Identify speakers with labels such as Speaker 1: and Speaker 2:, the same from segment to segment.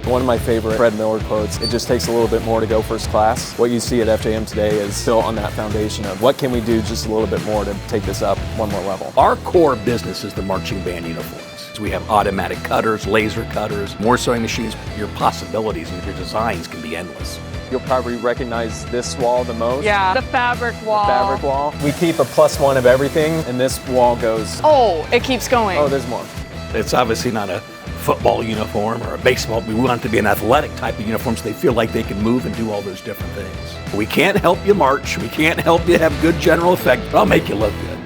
Speaker 1: One of my favorite Fred Miller quotes, it just takes a little bit more to go first class. What you see at FJM today is built on that foundation of what can we do just a little bit more to take this up one more level.
Speaker 2: Our core business is the marching band uniforms. We have automatic cutters, laser cutters, more sewing machines. Your possibilities and your designs can be endless.
Speaker 1: You'll probably recognize this wall the most.
Speaker 3: Yeah, the fabric wall.
Speaker 1: The fabric wall. We keep a +1 of everything, and this wall goes.
Speaker 3: Oh, it keeps going.
Speaker 1: Oh, there's more.
Speaker 2: It's obviously not a football uniform or a baseball. We want it to be an athletic type of uniform so they feel like they can move and do all those different things. We can't help you march. We can't help you have good general effect, but I'll make you look good.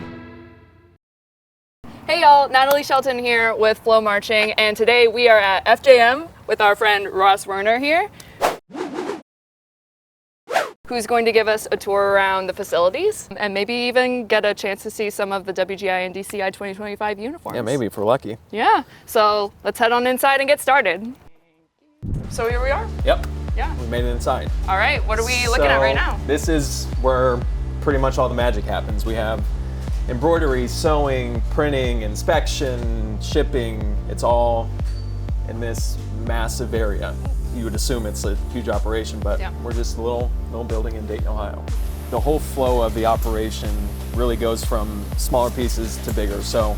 Speaker 3: Hey y'all, Natalie Shelton here with FloMarching, and today we are at FJM with our friend Ross Werner here, who's going to give us a tour around the facilities and maybe even get a chance to see some of the WGI and DCI 2025 uniforms.
Speaker 1: Yeah, maybe if we're lucky.
Speaker 3: Yeah, so let's head on inside and get started. So here we are?
Speaker 1: Yep.
Speaker 3: Yeah.
Speaker 1: We made it inside.
Speaker 3: All right, what are we looking at right now?
Speaker 1: This is where pretty much all the magic happens. We have embroidery, sewing, printing, inspection, shipping. It's all in this massive area. You would assume it's a huge operation, but we're just a little building in Dayton, Ohio. The whole flow of the operation really goes from smaller pieces to bigger. So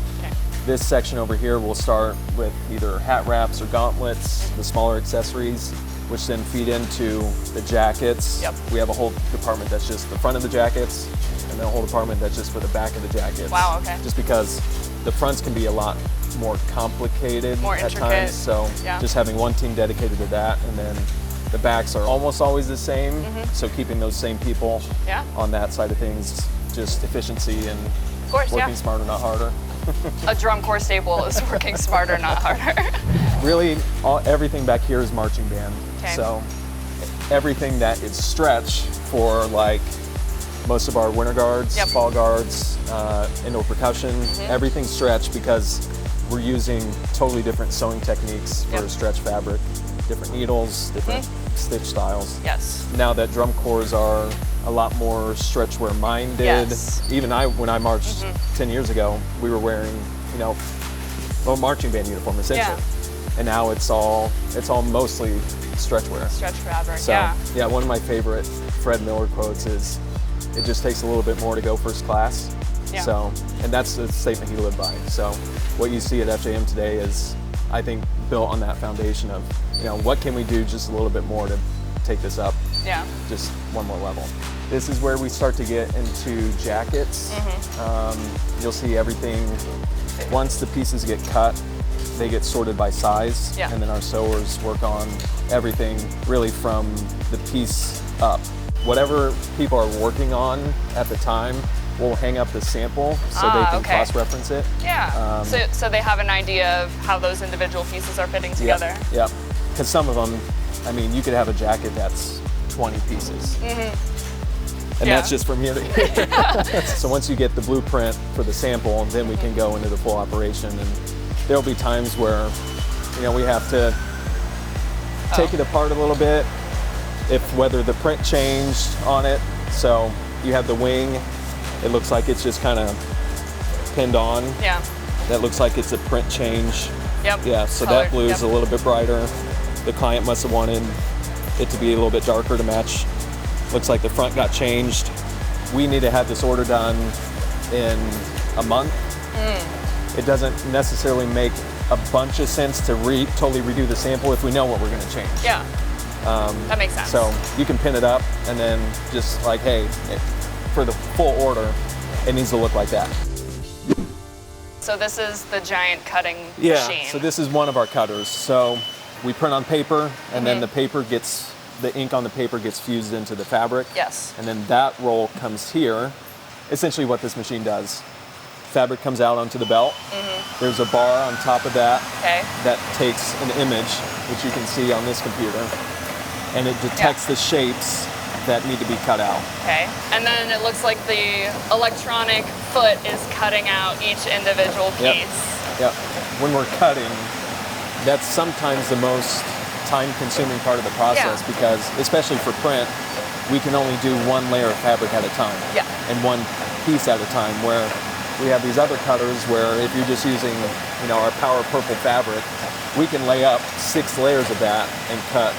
Speaker 1: this section over here will start with either hat wraps or gauntlets, the smaller accessories, which then feed into the jackets. We have a whole department that's just the front of the jackets, and then a whole department that's just for the back of the jackets.
Speaker 3: Wow, okay.
Speaker 1: Just because the fronts can be a lot more complicated at times, so just having one team dedicated to that, and then the backs are almost always the same, so keeping those same people on that side of things, just efficiency and working smarter, not harder.
Speaker 3: A drum corps staple is working smarter, not harder.
Speaker 1: Really, everything back here is marching band, so everything that is stretch for like most of our winter guards, fall guards, indoor percussion, everything's stretch because we're using totally different sewing techniques for stretch fabric, different needles, different stitch styles. Now that drum corps are a lot more stretch wear minded. Even when I marched 10 years ago, we were wearing, a marching band uniform essentially. And now it's all mostly stretch wear.
Speaker 3: Stretch fabric,
Speaker 1: so, yeah, one of my favorite Fred Miller quotes is, it just takes a little bit more to go first class. So, and that's the statement he lived by. So what you see at FJM today is, I think, built on that foundation of, what can we do just a little bit more to take this up just one more level. This is where we start to get into jackets. You'll see everything, once the pieces get cut, they get sorted by size, and then our sewers work on everything really from the piece up. Whatever people are working on at the time, we'll hang up the sample so they can cross-reference it.
Speaker 3: So they have an idea of how those individual pieces are fitting together.
Speaker 1: Because some of them, you could have a jacket that's 20 pieces. And that's just from here to here. So once you get the blueprint for the sample, then we can go into the full operation. And there'll be times where, we have to take it apart a little bit, whether the print changed on it. So you have the wing, it looks like it's just kind of pinned on. That looks like it's a print change. So that blue is a little bit brighter. The client must have wanted it to be a little bit darker to match. Looks like the front got changed. We need to have this order done in a month. It doesn't necessarily make a bunch of sense to totally redo the sample if we know what we're going to change.
Speaker 3: That makes sense.
Speaker 1: So you can pin it up and then just like, hey, for the full order, it needs to look like that.
Speaker 3: So this is the giant cutting machine.
Speaker 1: So this is one of our cutters. So we print on paper, and then the ink on the paper gets fused into the fabric. And then that roll comes here. Essentially what this machine does, fabric comes out onto the belt. There's a bar on top of that that takes an image, which you can see on this computer, and it detects the shapes that need to be cut out.
Speaker 3: And then it looks like the electronic foot is cutting out each individual piece.
Speaker 1: When we're cutting, that's sometimes the most time-consuming part of the process because, especially for print, we can only do one layer of fabric at a time and one piece at a time, where we have these other cutters where if you're just using, our Power Purple fabric, we can lay up 6 layers of that and cut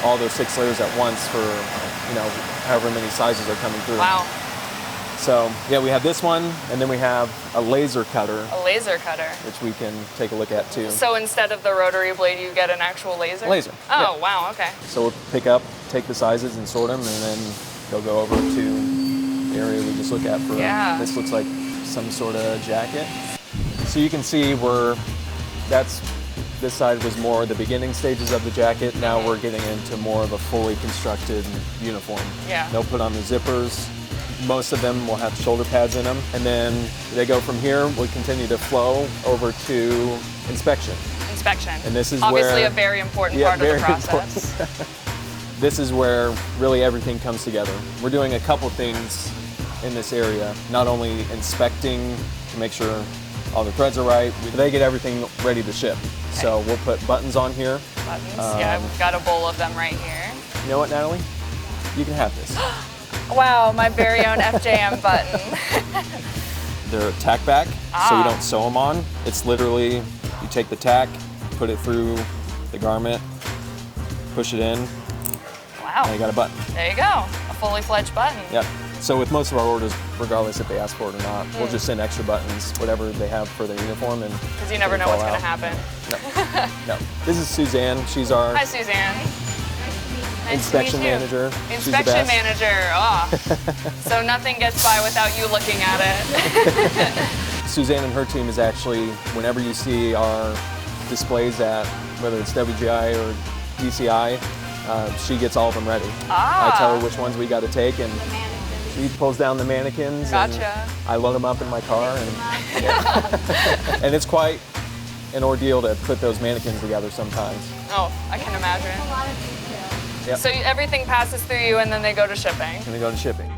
Speaker 1: all those 6 layers at once for, however many sizes are coming through.
Speaker 3: Wow.
Speaker 1: So yeah, we have this one, and then we have a laser cutter.
Speaker 3: A laser cutter.
Speaker 1: Which we can take a look at too.
Speaker 3: So instead of the rotary blade, you get an actual laser?
Speaker 1: Laser.
Speaker 3: Oh,
Speaker 1: yeah.
Speaker 3: wow, okay.
Speaker 1: So we'll take the sizes and sort them, and then they'll go over to the area we just looked at for, this looks like some sort of jacket. So you can see this side was more the beginning stages of the jacket. Now we're getting into more of a fully constructed uniform.
Speaker 3: Yeah.
Speaker 1: They'll put on the zippers. Most of them will have shoulder pads in them. And then they go from here, we continue to flow over to inspection.
Speaker 3: Inspection.
Speaker 1: And this is
Speaker 3: obviously
Speaker 1: where,
Speaker 3: a very important part of the process.
Speaker 1: This is where really everything comes together. We're doing a couple things in this area, not only inspecting to make sure all the threads are right, they get everything ready to ship. Okay. So we'll put buttons on here.
Speaker 3: Buttons, yeah, I've got a bowl of them right here.
Speaker 1: You know what, Natalie? You can have this.
Speaker 3: Wow, my very own FJM button.
Speaker 1: They're tack back, so you don't sew them on. It's literally, you take the tack, put it through the garment, push it in,
Speaker 3: wow.
Speaker 1: and you got a button.
Speaker 3: There you go, a fully fledged button.
Speaker 1: Yep. So with most of our orders, regardless if they ask for it or not, we'll just send extra buttons, whatever they have for their uniform.
Speaker 3: Because you never know what's going to happen.
Speaker 1: No. No. This is Suzanne. She's our
Speaker 3: Hi, Suzanne. Nice
Speaker 1: inspection manager.
Speaker 3: Inspection manager. Oh. So nothing gets by without you looking at it.
Speaker 1: Suzanne and her team is actually, whenever you see our displays at, whether it's WGI or DCI, she gets all of them ready. I tell her which ones we got to take, and she pulls down the mannequins.
Speaker 3: Gotcha.
Speaker 1: And I load them up in my car, and and it's quite an ordeal to put those mannequins together sometimes.
Speaker 3: Oh, I can imagine.
Speaker 1: Yep.
Speaker 3: So everything passes through you, and then they go to shipping.
Speaker 1: And they go to shipping.